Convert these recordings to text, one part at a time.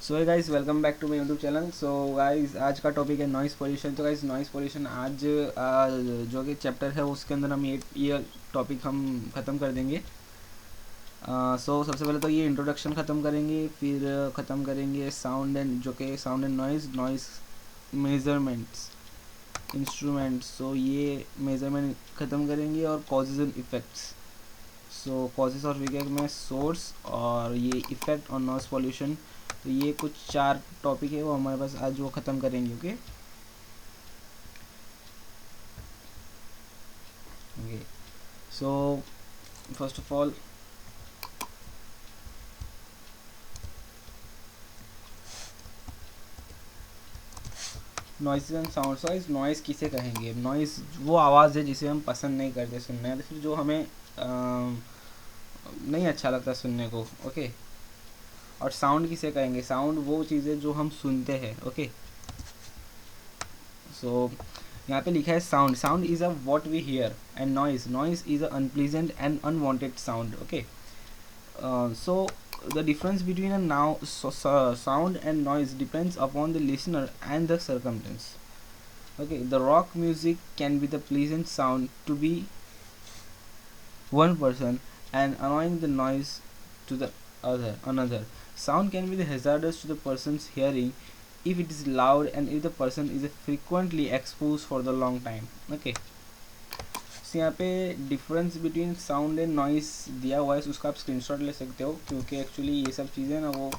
So guys welcome back to my YouTube channel. So guys आज का topic है noise pollution. तो guys noise pollution आज जो कि चैप्टर है उसके अंदर हम ये टॉपिक हम ख़त्म कर देंगे। सो सबसे पहले तो ये इंट्रोडक्शन ख़त्म करेंगे, फिर ख़त्म करेंगे साउंड एंड जो कि sound and noise measurements instruments. So ये मेजरमेंट ख़त्म करेंगे और causes and effects. So causes और इफेक्ट में सोर्स और ये इफ़ेक्ट और नॉइज़ पोल्यूशन। तो ये कुछ 4 टॉपिक है वो हमारे पास आज वो ख़त्म करेंगे। Okay okay so first of all noise and sound. So इस नॉइज़ किसे कहेंगे? नॉइज़ वो आवाज़ है जिसे हम पसंद नहीं करते सुनना, तो फिर जो हमें नहीं अच्छा लगता सुनने को। ओके और साउंड किसे कहेंगे? साउंड वो चीज़ें जो हम सुनते हैं। ओके सो यहाँ पे लिखा है sound. Sound is a what we hear and noise is a unpleasant and unwanted sound. Okay so the difference between a now sound and noise depends upon the listener and the circumstance. Okay, the rock music can be the pleasant sound to be one person and annoying the noise to the another. Sound can be the hazardous to the person's hearing if it is loud and if the person is frequently exposed for the long time. Okay, यहाँ पे difference between sound and noise दिया हुआ है, उसका आप screenshot ले सकते हो क्योंकि एक्चुअली ये सब चीज़ें ना वो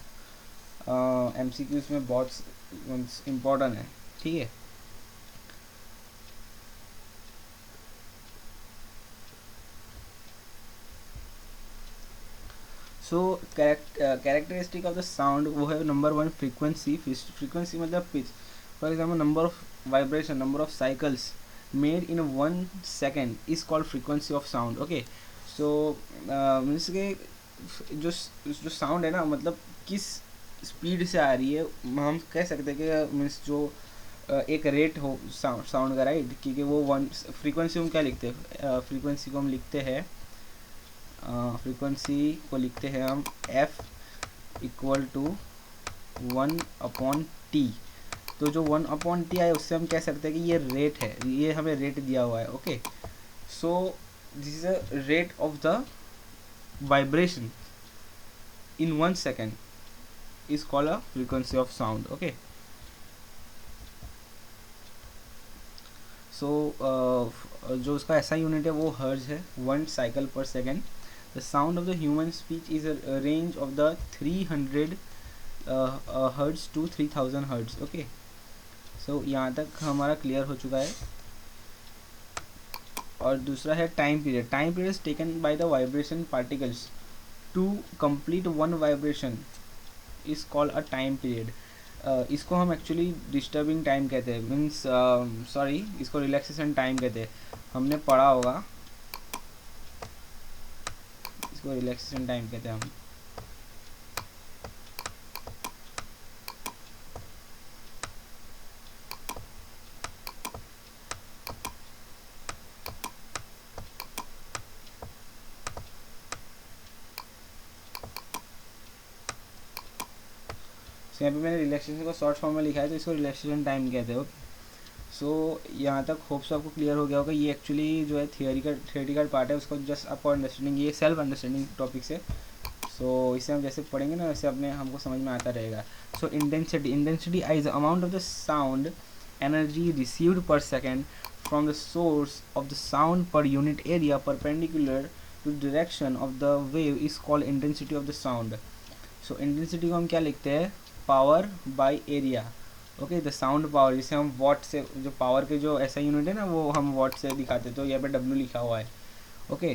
MCQs में बहुत इम्पोर्टेंट है। ठीक है, सो कैरेक्टरिस्टिक ऑफ द साउंड वो है नंबर 1 फ्रीक्वेंसी। फ्रीक्वेंसी मतलब pitch. For example number of vibration, number of cycles made in 1 second is called frequency of sound. Okay so means के जो साउंड है ना, मतलब किस स्पीड से आ रही है, हम कह सकते हैं कि मीन्स जो एक रेट हो साउंड का, राइट? क्योंकि वो वन फ्रीक्वेंसी हम क्या लिखते हैं? फ्रीक्वेंसी को हम लिखते हैं फ्रीक्वेंसी को लिखते हैं हम F इक्वल टू 1/T। तो जो 1/T आए उससे हम कह सकते हैं कि ये रेट है, ये हमें रेट दिया हुआ है। Okay so this is a rate of the vibration in 1 second is called a frequency of sound. Okay so जो उसका ऐसा यूनिट है वो हर्ज है, 1 साइकिल पर second. The sound of the human speech is a range of the 300 hertz to 3000 hertz. Okay so यहाँ तक हमारा क्लियर हो चुका है। और दूसरा है time period. Time period is taken by the vibration particles to complete one vibration is called a time period. इसको हम एक्चुअली डिस्टर्बिंग टाइम कहते हैं, मीन्स सॉरी इसको रिलैक्सेशन टाइम कहते हैं। हमने पढ़ा होगा, इसको रिलैक्सेशन टाइम कहते हैं हम। तो यहाँ पे मैंने रिलैक्सेशन को शॉर्ट फॉर्म में लिखा है, तो इसको रिलैक्सेशन टाइम कहते हो। सो यहाँ तक होप्स आपको क्लियर हो गया होगा। ये एक्चुअली जो है थियोरिटिकल पार्ट है, उसको जस्ट आपको अंडरस्टैंडिंग, ये सेल्फ अंडरस्टैंडिंग टॉपिक्स है। सो इसे हम जैसे पढ़ेंगे ना वैसे अपने हमको समझ में आता रहेगा। So intensity is amount of the sound energy received per second from the source of the sound per unit area perpendicular to direction of the wave is called intensity of the sound. So intensity को हम क्या लिखते हैं? Power by area. Okay the sound power, जिसे हम what से, जो power के जो ऐसा यूनिट है ना वो हम वॉट से दिखाते, तो यहाँ पे W लिखा हुआ है। ओके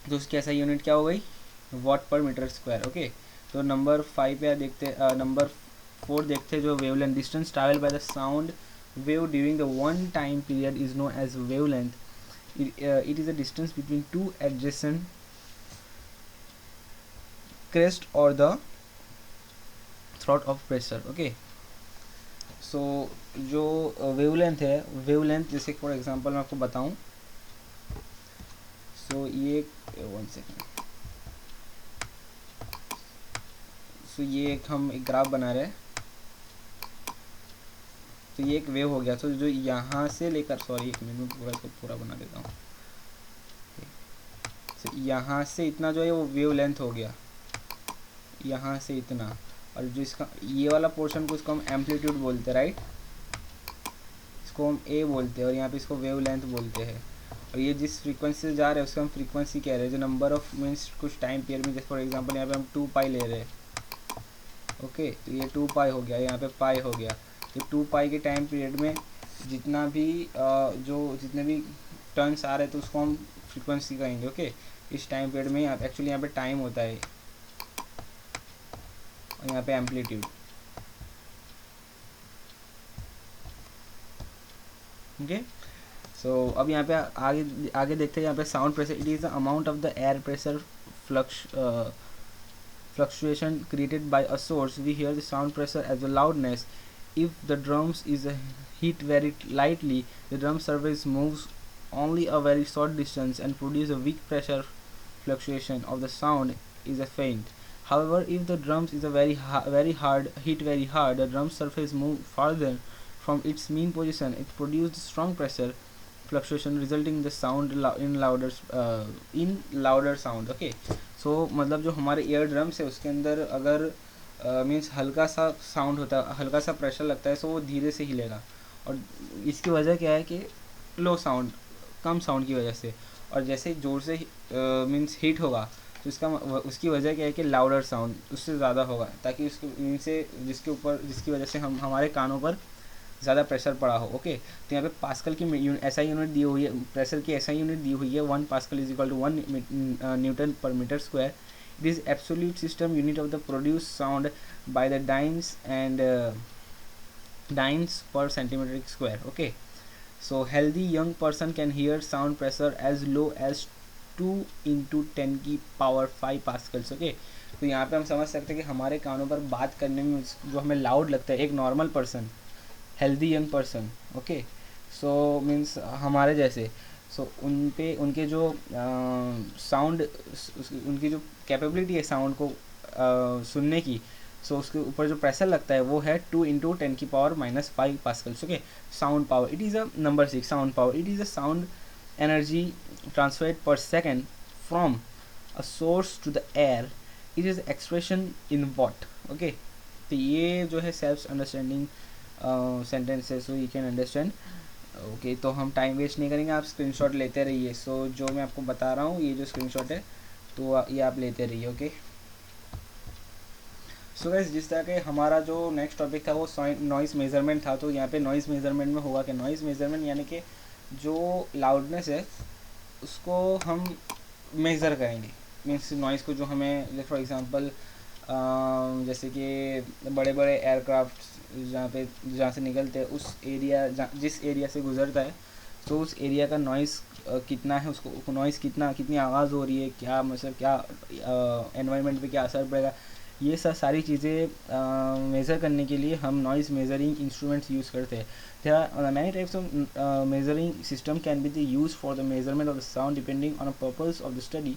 तो उसकी ऐसा यूनिट क्या हो गई? वॉट पर मीटर स्क्वायर। ओके तो नंबर 5 पे देखते, नंबर 4 देखते जो wavelength. Distance travel by the sound wave during the one time period is known as wavelength. It is a distance between two adjacent crest or the throat of pressure. Okay सो जो wavelength है, wavelength जैसे for example मैं आपको बताऊं, सो ये 1 second. सो ये एक हम एक ग्राफ बना रहे हैं, तो ये एक वेव हो गया। तो जो यहाँ से लेकर, सॉरी एक मिनट में पूरा इसको पूरा बना देता हूँ। तो यहाँ से इतना जो है वो वेव लेंथ हो गया, यहाँ से इतना, और जो इसका ये वाला पोर्शन को इसको हम एम्पलीट्यूड बोलते हैं, राइट, इसको हम ए बोलते हैं, और यहाँ पे इसको वेव लेंथ बोलते हैं। और ये जिस फ्रीक्वेंसी से जा रहे हैं उसको हम फ्रीक्वेंसी कह रहे हैं। जो नंबर ऑफ मीन्स कुछ टाइम पीरियड में, जैसे फॉर एग्जांपल यहाँ पे हम 2 पाई ले रहे हैं, ओके, तो ये 2 पाई हो गया, यहाँ पे पाई हो गया। तो 2 पाई के टाइम पीरियड में जितना भी जितने भी टर्न्स आ रहे हैं तो उसको हम फ्रीक्वेंसी कहेंगे, ओके। इस टाइम पीरियड में एक्चुअली यहाँ पे टाइम होता है और यहाँ पे एम्पलीट्यूड, ओके। सो अब यहाँ पे आगे आगे देखते हैं। यहाँ पे sound pressure, it is the amount of the air pressure fluctuation created by a source. We hear the sound pressure as a loudness. If the drums is hit very lightly, the drum surface moves only a very short distance and produce a weak pressure fluctuation of the sound is a faint. However, if the drums is a very hard the drum surface move farther from its mean position, it produces strong pressure fluctuation resulting in the sound in louder sound, okay. सो मतलब जो हमारे year drums है उसके अंदर अगर means हल्का सा sound होता है, हल्का सा प्रेशर लगता है, सो वो धीरे से हिलेगा। और इसकी वजह क्या है कि लो साउंड, कम साउंड की वजह से। और जैसे ज़ोर से मीन्स हिट होगा तो उसकी वजह क्या है कि लाउडर साउंड उससे ज़्यादा होगा, ताकि उसके मीन्स से जिसकी वजह से हमारे कानों पर ज़्यादा प्रेशर पड़ा हो, ओके। तो यहाँ पे पास्कल की ऐसा यूनिट दी हुई है, प्रेशर की ऐसा यूनिट दी हुई है, 1 pascal is equal to 1 newton per metre square. It is absolute system unit of the produce sound by the dynes per centimetre square, okay. So healthy young person can hear sound pressure as low as 2 × 10⁵ pascals, okay. तो यहाँ पे हम समझ सकते हैं कि हमारे कानों पर बात करने में जो हमें लाउड लगता है, एक normal person, healthy young person, okay, so means हमारे जैसे, सो उनके जो साउंड, उनकी जो कैपेबिलिटी है साउंड को सुनने की, सो उसके ऊपर जो प्रेशर लगता है वो है 2 × 10⁻⁵ pascals, okay. Sound power, it is a number 6, sound power, it is a sound energy transferred per second from a source to the air. It is expression in watt, okay. तो ये जो है self understanding sentence है, so you can understand, okay. तो हम time waste नहीं करेंगे, आप स्क्रीनशॉट लेते रहिए। सो जो मैं आपको बता रहा हूँ, ये जो स्क्रीनशॉट है तो ये आप लेते रहिए, ओके। सो गाइस, जिस तरह के हमारा जो नेक्स्ट टॉपिक था वो नॉइज़ मेजरमेंट था। तो यहाँ पे नॉइज़ मेजरमेंट में होगा कि नॉइज़ मेजरमेंट यानी कि जो लाउडनेस है उसको हम मेज़र करेंगे, मीन्स नॉइज़ को जो हमें फॉर एग्जांपल जैसे कि बड़े बड़े एयरक्राफ्ट जहाँ से निकलते हैं उस एरिया, जिस एरिया से गुजरता है, तो उस एरिया का नॉइज़ कितना है, उसको नॉइज़ कितनी आवाज़ हो रही है, क्या मतलब क्या एनवायरनमेंट पे क्या असर पड़ेगा, ये सारी चीज़ें मेज़र करने के लिए हम नॉइज़ मेजरिंग इंस्ट्रूमेंट्स यूज़ करते हैं। There are many types of measuring system can be the use for the measurement of the sound depending on a purpose of the study,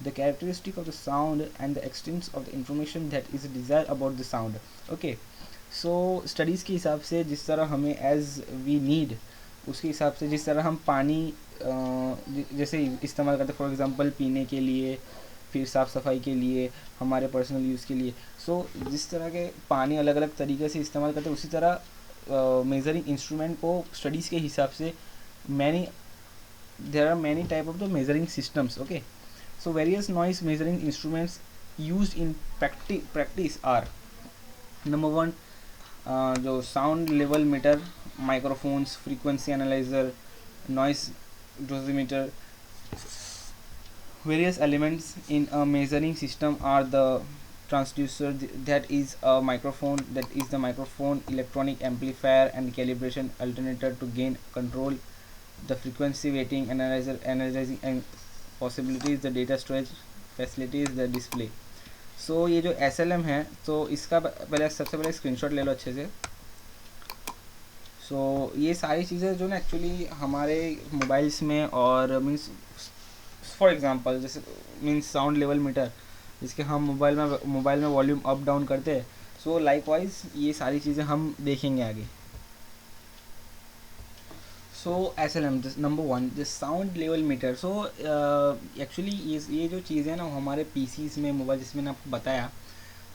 the characteristic of the sound and the extent of the information that is desired about the sound, okay. So studies के हिसाब से जिस तरह हमें as we need, उसके हिसाब से जिस तरह हम पानी जैसे इस्तेमाल करते हैं फॉर एग्जांपल पीने के लिए, फिर साफ़ सफाई के लिए, हमारे पर्सनल यूज़ के लिए, सो जिस तरह के पानी अलग अलग तरीके से इस्तेमाल करते हैं, उसी तरह मेजरिंग इंस्ट्रूमेंट को स्टडीज़ के हिसाब से there are many type of the measuring systems, okay. So various noise measuring instruments used in practice are number 1 जो sound level meter, microphones, frequency analyzer, noise dosimeter. Various elements in a measuring system are the transducer, that is a microphone, electronic amplifier and calibration alternator to gain control, the frequency weighting analyzer, analyzing and possibilities, the data storage facilities, the display. सो ये जो SLM है, तो इसका सबसे पहले screenshot ले लो अच्छे से। सो ये सारी चीज़ें जो ना एक्चुअली हमारे मोबाइल्स में और मीन्स फॉर एग्जांपल जैसे मीन्स साउंड लेवल मीटर, जिसके हम मोबाइल में वॉल्यूम अप डाउन करते हैं। सो लाइकवाइज ये सारी चीज़ें हम देखेंगे आगे। सो SLM number 1 the sound level metre. So actually ये जो चीज़ है ना हमारे PCs में, मोबाइल जिसमें मैंने आपको बताया,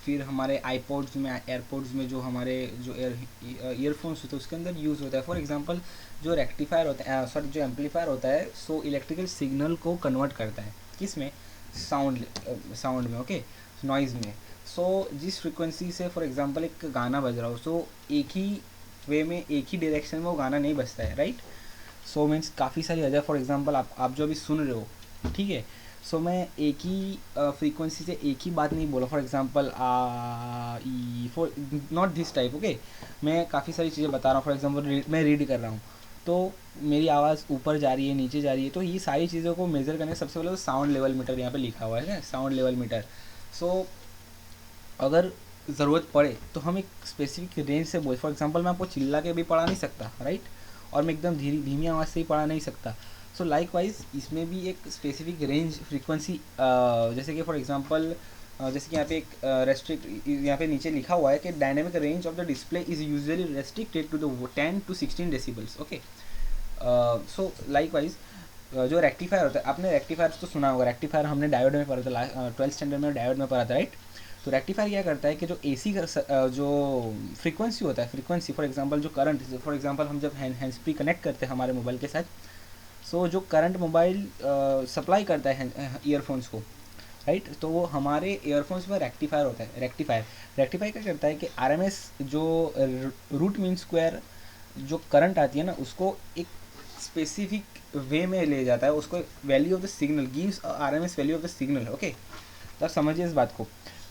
फिर हमारे आईपॉड्स में, एयरपोड्स में, जो हमारे जो ईयरफोन्स होते हैं उसके अंदर यूज़ होता है। फॉर एग्जांपल जो रेक्टिफायर होता है, सॉरी जो एम्पलीफायर होता है, सो इलेक्ट्रिकल सिग्नल को कन्वर्ट करता है किस में, साउंड में, ओके, नॉइज़ में। सो जिस फ्रिक्वेंसी से फॉर एग्जांपल एक गाना बज रहा हो, सो एक ही वे में, एक ही डायरेक्शन में वो गाना नहीं बजता है, राइट। सो मीन्स काफ़ी सारी वजह, फॉर एग्जांपल आप जो अभी सुन रहे हो, ठीक है, सो मैं एक ही फ्रीक्वेंसी से एक ही बात नहीं बोला। For example for not this type, okay, मैं काफ़ी सारी चीज़ें बता रहा हूँ। फॉर एग्जांपल मैं रीड कर रहा हूँ तो मेरी आवाज़ ऊपर जा रही है, नीचे जा रही है, तो ये सारी चीज़ों को मेज़र करने सबसे पहले तो साउंड लेवल मीटर यहाँ पे लिखा हुआ है, साउंड लेवल मीटर। सो अगर ज़रूरत पड़े तो हम एक स्पेसिफिक रेंज से बोल, फॉर एग्जांपल मैं आपको चिल्ला के भी पढ़ा नहीं सकता, राइट, और मैं एकदम धीमी आवाज़ से ही पढ़ा नहीं सकता। सो लाइकवाइज इसमें भी एक स्पेसिफिक रेंज फ्रीक्वेंसी, जैसे कि फॉर एग्जांपल जैसे कि यहाँ पे एक रेस्ट्रिक्ट, यहाँ पे नीचे लिखा हुआ है कि dynamic range of the display is usually restricted to the 10 to 16 decibels, okay. So likewise जो रेक्टिफायर होता है, आपने रेक्टिफायर तो सुना होगा, रेक्टिफायर हमने डायोड में पढ़ा था, 12th स्टैंडर्ड में डायोड में पढ़ा था, राइट। तो रेक्टिफायर क्या करता है कि जो AC जो फ्रीक्वेंसी होता है, फ्रीक्वेंसी फॉर एग्जांपल जो करंट, फॉर एग्जांपल हम जब हैंड्स फ्री कनेक्ट करते हैं हमारे मोबाइल के साथ, सो जो करंट मोबाइल सप्लाई करता है ईयरफोन्स को, राइट, तो वो हमारे ईयरफोन्स में रेक्टिफायर होता है। रेक्टिफायर क्या करता है कि RMS जो रूट मीन स्क्वायर जो करंट आती है ना, उसको एक स्पेसिफिक वे में ले जाता है, उसको value of the signal gives RMS value of the signal, okay. तो आप समझिए इस बात को।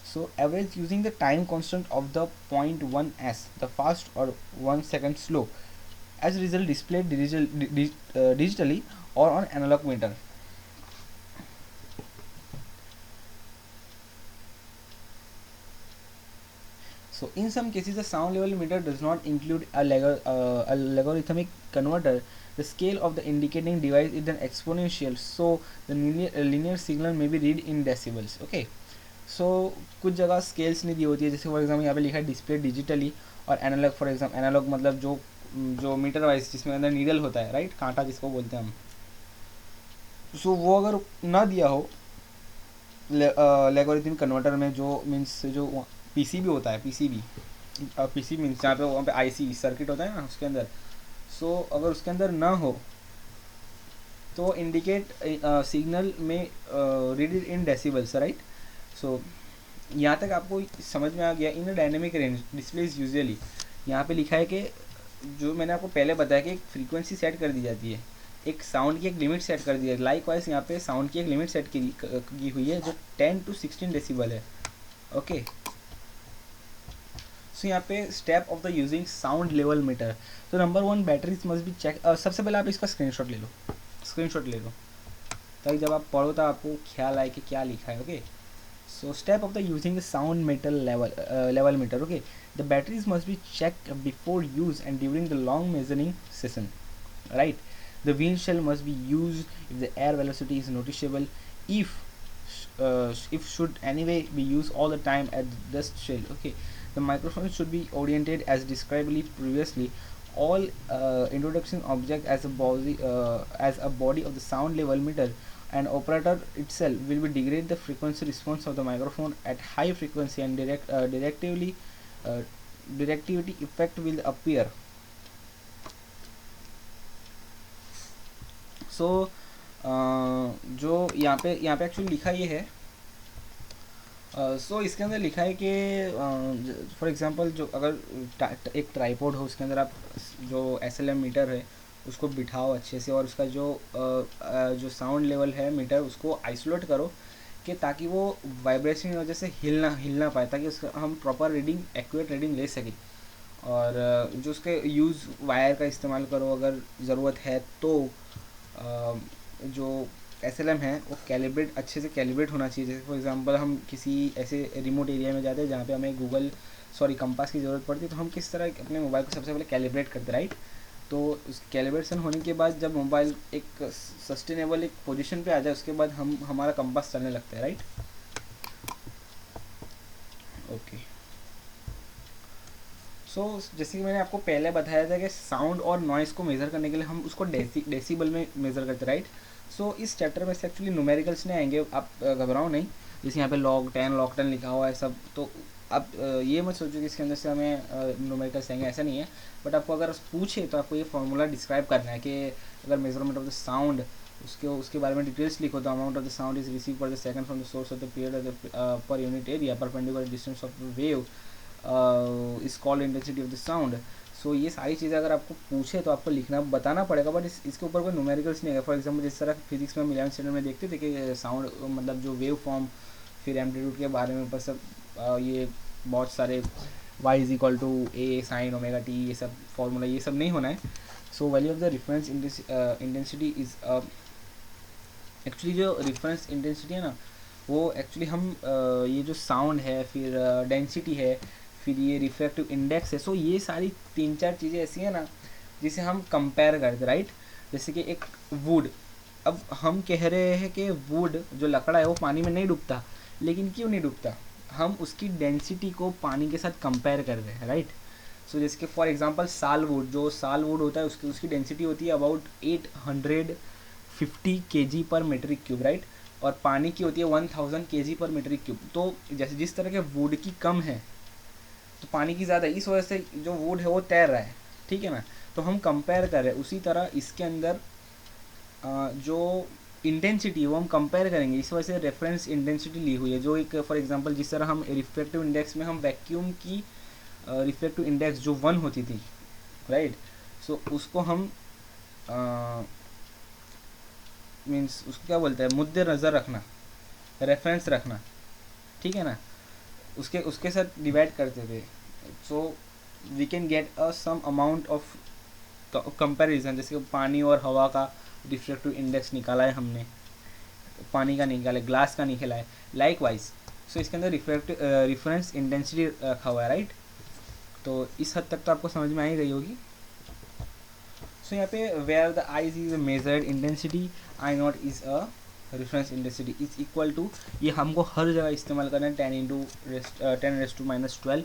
So average using the time constant of the 0.1s, the fast or 1 second slow, as a result displayed digitally or on analog meter. So in some cases the sound level meter does not include a logarithmic converter. The scale of the indicating device is then exponential, so the linear signal may be read in decibels, okay. सो कुछ जगह scales नहीं दी होती है, जैसे for example यहाँ पे लिखा है डिस्प्ले डिजिटली और एनालॉग। फॉर एग्जाम्पल एनालॉग मतलब जो मीटर वाइज जिसमें अंदर नीडल होता है, राइट, कांटा जिसको बोलते हैं हम। सो वो अगर ना दिया हो लॉगरिथम कन्वर्टर में, जो मीन्स जो PCB होता है, PCB मीन्स जहाँ पे वहाँ पे IC सर्किट होता है ना उसके अंदर, सो अगर उसके अंदर ना हो तो इंडिकेट सिग्नल में read it in decibels, right. So यहाँ तक आपको समझ में आ गया। In dynamic range display is usually, यहाँ पे लिखा है कि जो मैंने आपको पहले बताया कि एक फ्रीक्वेंसी सेट कर दी जाती है, एक साउंड की एक लिमिट सेट कर दी है। लाइकवाइज यहाँ पे साउंड की एक लिमिट सेट की हुई है जो 10 to 16 डेसिबल है, ओके। सो यहाँ पे step of the using sound level meter. तो number 1 batteries must be check. सबसे पहले आप इसका स्क्रीनशॉट ले लो ताकि जब आप पढ़ो तो आपको ख्याल आए कि क्या लिखा है, okay. So step of the using the sound meter level meter, okay. The batteries must be checked before use and during the long measuring session, right. The wind shell must be used if the air velocity is noticeable. If should anyway be used all the time at the dust shell, okay. The microphone should be oriented as described previously. All introduction object as a body of the sound level meter, and operator itself will be degrade the frequency response of the microphone at high frequency, and directivity effect will appear. So जो यहाँ पे actually लिखा ये है, सो इसके अंदर लिखा है कि फॉर एग्जांपल जो अगर एक ट्राइपॉड हो, उसके अंदर आप जो SLM मीटर है उसको बिठाओ अच्छे से, और उसका जो साउंड लेवल है मीटर उसको आइसोलेट करो कि ताकि वो वाइब्रेशन की वजह से हिल ना पाए, ताकि उसका हम प्रॉपर रीडिंग, एक्यूरेट रीडिंग ले सकें। और जो उसके यूज़ वायर का इस्तेमाल करो अगर ज़रूरत है तो। जो SLM है वो अच्छे से कैलिब्रेट होना चाहिए। जैसे फॉर एग्जांपल हम किसी ऐसे रिमोट एरिया में जाते हैं जहाँ पे हमें कंपास की ज़रूरत पड़ती है, तो हम किस तरह अपने मोबाइल को सबसे पहले कैलिब्रेट करते, राइट। तो उस कैलिब्रेशन होने के बाद जब मोबाइल एक सस्टेनेबल एक पोजीशन पे आ जाए, उसके बाद हमारा कंपास चलने लगता है, राइट। ओके। सो जैसे कि मैंने आपको पहले बताया था कि साउंड और नॉइज़ को मेज़र करने के लिए हम उसको डेसिबल में मेज़र करते, राइट। सो इस चैप्टर में से एक्चुअली न्यूमेरिकल्स नहीं आएंगे, आप घबराओ नहीं। जैसे यहाँ पे log 10 लिखा हुआ है सब, तो आप ये मत सोचो कि इसके अंदर से हमें न्यूमेरिकल्स आएंगे, ऐसा नहीं है। बट आपको अगर पूछे तो आपको ये फॉर्मूला डिस्क्राइब करना है कि अगर मेजरमेंट ऑफ द साउंड, उसके बारे में डिटेल्स लिखो। तो amount of the sound is receive per the second from the source of the period of the per unit area perpendicular distance of the wave is called intensity of the sound. So ये सारी चीज़ें अगर आपको पूछे तो आपको लिखना बताना पड़ेगा, बट इसके ऊपर कोई न्यूमेरिकल्स नहीं है। फॉर एग्जांपल जिस तरह फिजिक्स में हम 11th स्टैंडर्ड में देखते थे कि साउंड मतलब जो वेव फॉर्म, फिर एम्पलीट्यूड के बारे में बस सब ये बहुत सारे y is equal to A sine omega T, ये सब फॉर्मूला ये सब नहीं होना है। So value of the reference intensity is actually जो रिफरेंस इंटेंसिटी है ना, वो एक्चुअली हम ये जो साउंड है, फिर डेंसिटी है, फिर ये रिफ्रैक्टिव इंडेक्स है। सो ये सारी 3-4 चीज़ें ऐसी हैं ना जिसे हम कंपेयर करते, राइट। जैसे कि एक वुड, अब हम कह रहे हैं कि वुड जो लकड़ा है वो पानी में नहीं डूबता, लेकिन क्यों नहीं डूबता, हम उसकी डेंसिटी को पानी के साथ कंपेयर कर रहे हैं, राइट। सो जैसे कि फॉर एग्जांपल सालवुड, जो सालवुड होता है उसकी डेंसिटी होती है अबाउट 850 kg पर मीट्रिक क्यूब, राइट। और पानी की होती है 1000 kg पर मीट्रिक क्यूब। तो जैसे जिस तरह के वुड की कम है तो पानी की ज़्यादा है, इस वजह से जो वुड है वो तैर रहा है, ठीक है ना। तो हम कंपेयर कर रहे हैं, उसी तरह इसके अंदर जो इंटेंसिटी वो हम कंपेयर करेंगे, इस वजह से रेफरेंस इंटेंसिटी ली हुई है। जो एक फॉर एग्जांपल जिस तरह हम रिफ्रैक्टिव इंडेक्स में हम वैक्यूम की रिफ्रैक्टिव इंडेक्स जो 1 होती थी, राइट। सो उसको हम मीन्स उसको क्या बोलते हैं, मुद्दे नज़र रखना, रेफरेंस रखना, ठीक है ना, उसके साथ डिवाइड करते थे। So we can get a some amount of comparison. जैसे पानी और हवा का रिफ्रैक्टिव इंडेक्स निकाला है हमने, पानी का निकाला है, ग्लास का निकाला है, लाइक वाइज। सो इसके अंदर रिफरेंस इंटेंसिटी रखा हुआ है, राइट। तो इस हद तक तो आपको समझ में आ ही गई होगी। सो यहाँ पे where the I s is measured intensity, I naught is a reference intensity is equal to, ये हमको हर जगह इस्तेमाल करना है 10⁻⁻12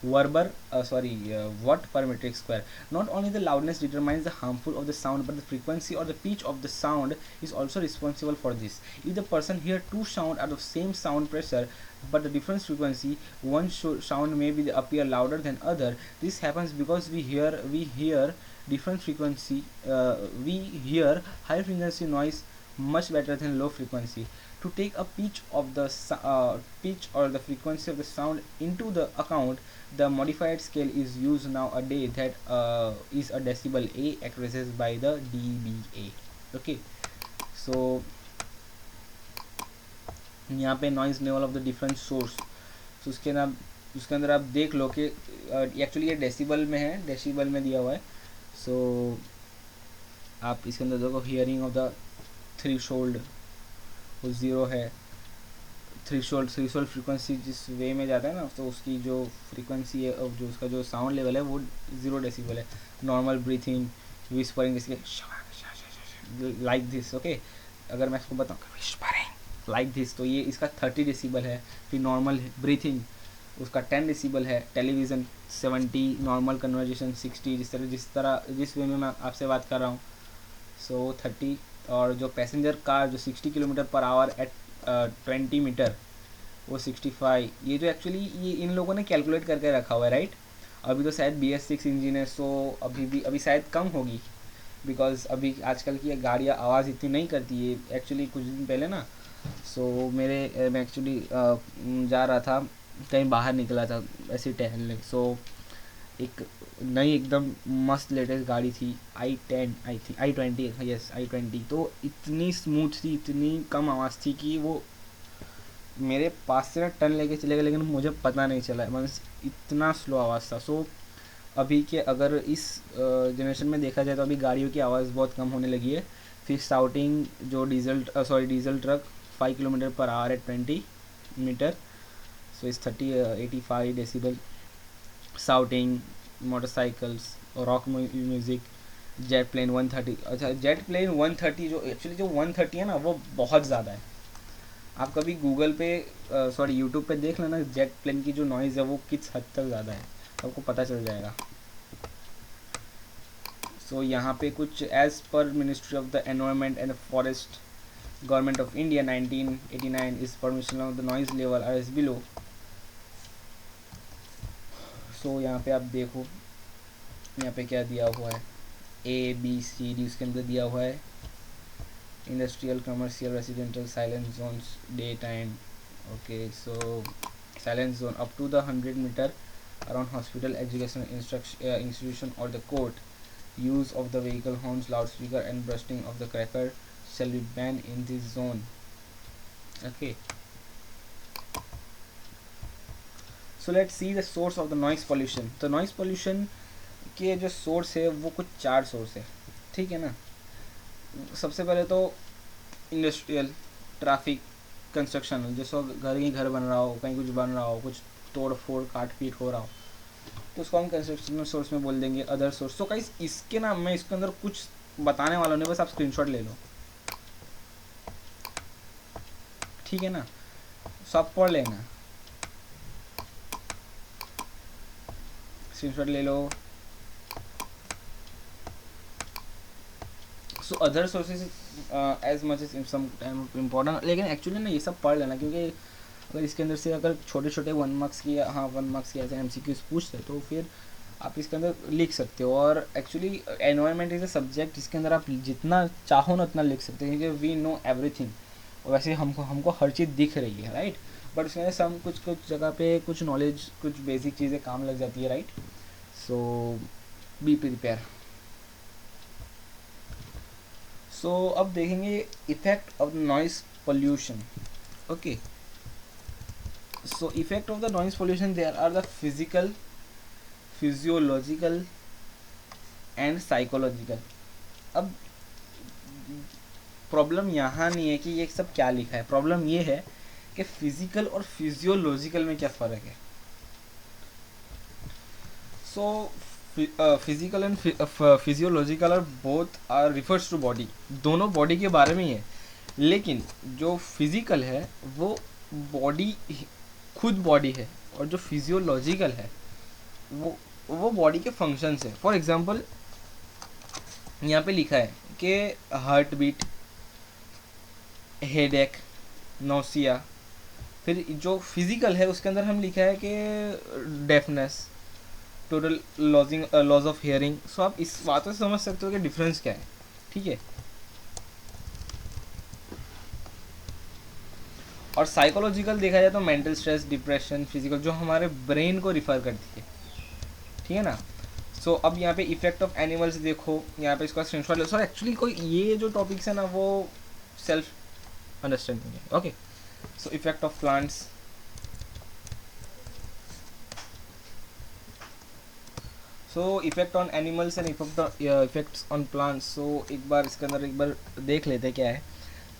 Weber watt per metric square. Not only the loudness determines the harmful of the sound, but the frequency or the pitch of the sound is also responsible for this. If the person hear two sound at the same sound pressure but the different frequency, one sound may be appear louder than other. This happens because we hear different frequency, we hear high frequency noise much better than low frequency. To take a pitch pitch or the frequency of the sound into the account, the modified scale is used nowadays, that is a decibel A expressed by the dBA. Okay, so यहाँ पे noise level of the different source, तो उसके अंदर आप देख लो कि actually ये decibel में है, डेसिबल में दिया हुआ है। सो आप इसके अंदर देखो, हियरिंग ऑफ द थ्रेशोल्ड वो 0 है। थ्रेशोल्ड फ्रीक्वेंसी जिस वे में जाता है ना, तो उसकी जो फ्रीक्वेंसी है और जो उसका जो साउंड लेवल है वो 0 डेसिबल है। नॉर्मल ब्रीथिंग, विस्परिंग, जैसे लाइक दिस, ओके। अगर मैं इसको बताऊँ विस्परिंग लाइक दिस, तो ये इसका 30 डेसिबल है। फिर नॉर्मल ब्रीथिंग उसका 10 डेसिबल है। टेलीविज़न 70, नॉर्मल कन्वर्जेशन 60, जिस वे में मैं आपसे बात कर रहा हूँ, सो 30। और जो पैसेंजर कार जो 60 kilometre per hour at 20 metre, वो 65। ये जो एक्चुअली ये इन लोगों ने कैलकुलेट करके रखा हुआ है, राइट। अभी तो शायद BS6 इंजन है, सो अभी शायद कम होगी, बिकॉज अभी आजकल की गाड़ियाँ आवाज़ इतनी नहीं करती है। एक्चुअली कुछ दिन पहले ना, सो मैं एक्चुअली जा रहा था, कहीं बाहर निकला था ऐसे टहलने। सो एक नई एकदम मस्त लेटेस्ट गाड़ी थी, i20, यस i20। तो इतनी स्मूथ थी, इतनी कम आवाज़ थी कि वो मेरे पास से ना टर्न लेके चले गए, लेकिन मुझे पता नहीं चला, मतलब इतना स्लो आवाज़ था। सो अभी के अगर इस जनरेशन में देखा जाए तो अभी गाड़ियों की आवाज़ बहुत कम होने लगी है। फिर शाउटिंग जो diesel truck 5 kilometre per hour at 20 metre, so is 85 decibel. Shouting, motorcycles, rock music, jet plane 130। अच्छा, जेट प्लेन 130 जो एक्चुअली जो 130 है ना, वो बहुत ज़्यादा है। आप कभी गूगल पे सॉरी यूट्यूब पे देख लेना जेट प्लेन की जो नॉइज़ है वो किस हद तक ज़्यादा है, तो आपको पता चल जाएगा। सो यहाँ पे कुछ as per ministry of the environment and forest government of India 1989 is permission of the noise level are as below. सो यहाँ पे आप देखो, यहाँ पे क्या दिया हुआ है, ABCD उसके अंदर दिया हुआ है, industrial commercial residential silence zones day time. Okay, so silence zone up to the 100 meter around hospital, education institution or the court. Use of the vehicle horns, loudspeaker and bursting of the cracker shall be banned in this zone. Okay, so let's see the source of the noise pollution. तो noise pollution के जो source है वो कुछ 4 source है, ठीक है ना। सबसे पहले तो इंडस्ट्रियल, ट्रैफिक, कंस्ट्रक्शन, जैसे घर बन रहा हो, कहीं कुछ बन रहा हो, कुछ तोड़ फोड़ काट पीट हो रहा हो, तो उसको हम कंस्ट्रक्शनल सोर्स में बोल देंगे। अदर सोर्स, तो गाइस इसके ना मैं इसके अंदर कुछ बताने वाला नहीं, बस आप स्क्रीनशॉट ले लो, ठीक है ना, सब पढ़ लेना, स्क्रीनशॉट ले लो। So other sources as much as some time important, लेकिन एक्चुअली ना ये सब पढ़ लेना, क्योंकि अगर इसके अंदर से अगर छोटे छोटे 1 मार्क्स की, हाँ 1 मार्क्स की ऐसे MCQs पूछते तो फिर आप इसके अंदर लिख सकते हो। और actually environment is a subject जिसके अंदर आप जितना चाहो ना उतना लिख सकते हैं, क्योंकि वी नो एवरीथिंग, और वैसे हमको हर चीज़ दिख रही है, राइट। बट उसमें सम कुछ जगह पे कुछ नॉलेज, कुछ बेसिक चीज़ें काम लग जाती है, right. So be prepare. So अब देखेंगे effect of noise pollution. Okay, so effect of the noise pollution, there are the physical, physiological and psychological. अब प्रॉब्लम यहाँ नहीं है कि ये सब क्या लिखा है, प्रॉब्लम ये है कि फिजिकल और फिजियोलॉजिकल में क्या फ़र्क है। सो फिजिकल एंड फिजियोलॉजिकल और both are refers to body, दोनों बॉडी के बारे में ही है, लेकिन जो फिजिकल है वो बॉडी खुद बॉडी है, और जो फिजियोलॉजिकल है वो बॉडी के फंक्शंस है। फॉर एग्जांपल यहाँ पे लिखा है कि हार्ट बीट, हेडेक, नोसिया, फिर जो फिजिकल है उसके अंदर हम लिखा है कि deafness, total loss of hearing. So आप इस बात से समझ सकते हो कि डिफरेंस क्या है, ठीक है। और साइकोलॉजिकल देखा जाए तो मेंटल स्ट्रेस, डिप्रेशन, फिजिकल, जो हमारे ब्रेन को रिफ़र करती है, ठीक है ना। सो अब यहाँ पे इफेक्ट ऑफ एनिमल्स देखो, यहाँ पे इसका स्क्रीनशॉट लो। सो एक्चुअली कोई ये जो टॉपिक्स है ना वो सेल्फ अंडरस्टैंडिंग है। Okay, so effect of plants, so effect on animals and effects on plants. So एक बार इसके अंदर एक बार देख लेते क्या है।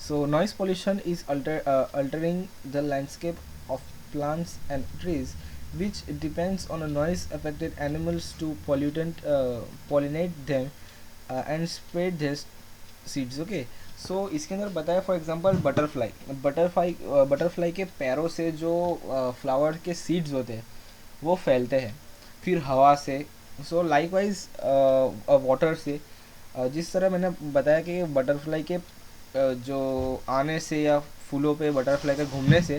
So noise pollution is altering the landscape of plants and trees, which depends on a noise affected animals to pollinate them and spread their seeds. Okay, so इसके अंदर बताया फॉर एग्जांपल बटरफ्लाई के पैरों से जो फ्लावर के seeds होते हैं वो फैलते हैं, फिर हवा से, सो लाइकवाइज वाटर से। जिस तरह मैंने बताया कि बटरफ्लाई के जो आने से या फूलों पे बटरफ्लाई के घूमने से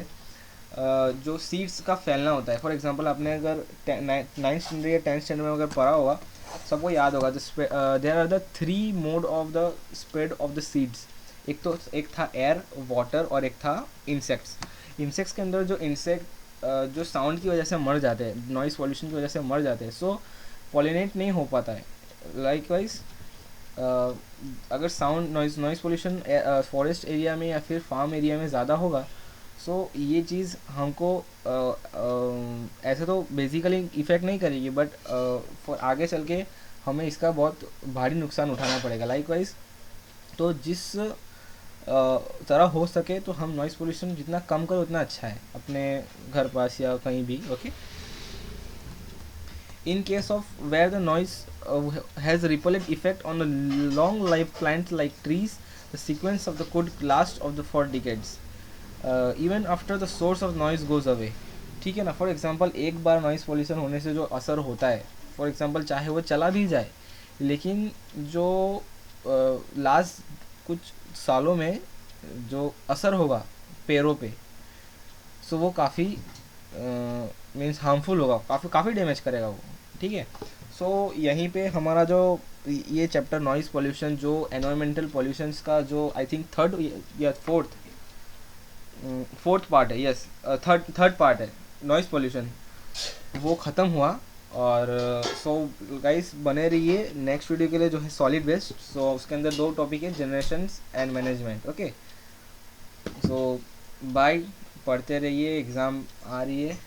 जो सीड्स का फैलना होता है। फॉर एग्जांपल आपने अगर 9th स्टैंडर्ड या 10th स्टैंडर्ड में अगर पढ़ा होगा, सबको याद होगा, there are the 3 mode of the spread of the seeds. एक था एयर, वाटर और एक था इंसेक्ट्स। इंसेक्ट्स के अंदर जो इंसेक्ट जो साउंड की वजह से मर जाते हैं, नॉइज़ पॉल्यूशन की वजह से मर जाते हैं, सो पॉलिनेट नहीं हो पाता है। लाइकवाइज अगर sound noise pollution forest area में या फिर फार्म एरिया में ज़्यादा होगा, सो ये चीज़ हमको ऐसे तो बेसिकली इफ़ेक्ट नहीं करेगी, बट फॉर आगे चल के हमें इसका बहुत भारी नुकसान उठाना पड़ेगा। लाइकवाइज तो जिस तरह हो सके तो हम नॉइज़ पोल्यूशन जितना कम करें उतना अच्छा है, अपने घर पास या कहीं भी। Okay, in case of where the noise has repellent effect on the long life plants like trees, the sequence of the could last of the 4 decades. Even after the source of noise goes away, ठीक है ना. For example एक बार noise pollution होने से जो असर होता है, फॉर एग्जांपल चाहे वो चला भी जाए, लेकिन जो लास्ट कुछ सालों में जो असर होगा पैरों पे, सो वो काफ़ी मीन्स हार्मफुल होगा, काफ़ी डैमेज करेगा वो, ठीक है. सो यहीं पे हमारा जो ये चैप्टर नॉइज़ पोल्यूशन, जो एनवायरमेंटल पोल्यूशंस का जो आई थिंक थर्ड या फोर्थ पार्ट है, यस थर्ड पार्ट है नॉइज़ पोल्यूशन, वो ख़त्म हुआ. और सो गाइस बने रहिए नेक्स्ट वीडियो के लिए जो है सॉलिड वेस्ट. सो उसके अंदर 2 टॉपिक है, generations and management. Okay, so bye, पढ़ते रहिए, एग्ज़ाम आ रही है.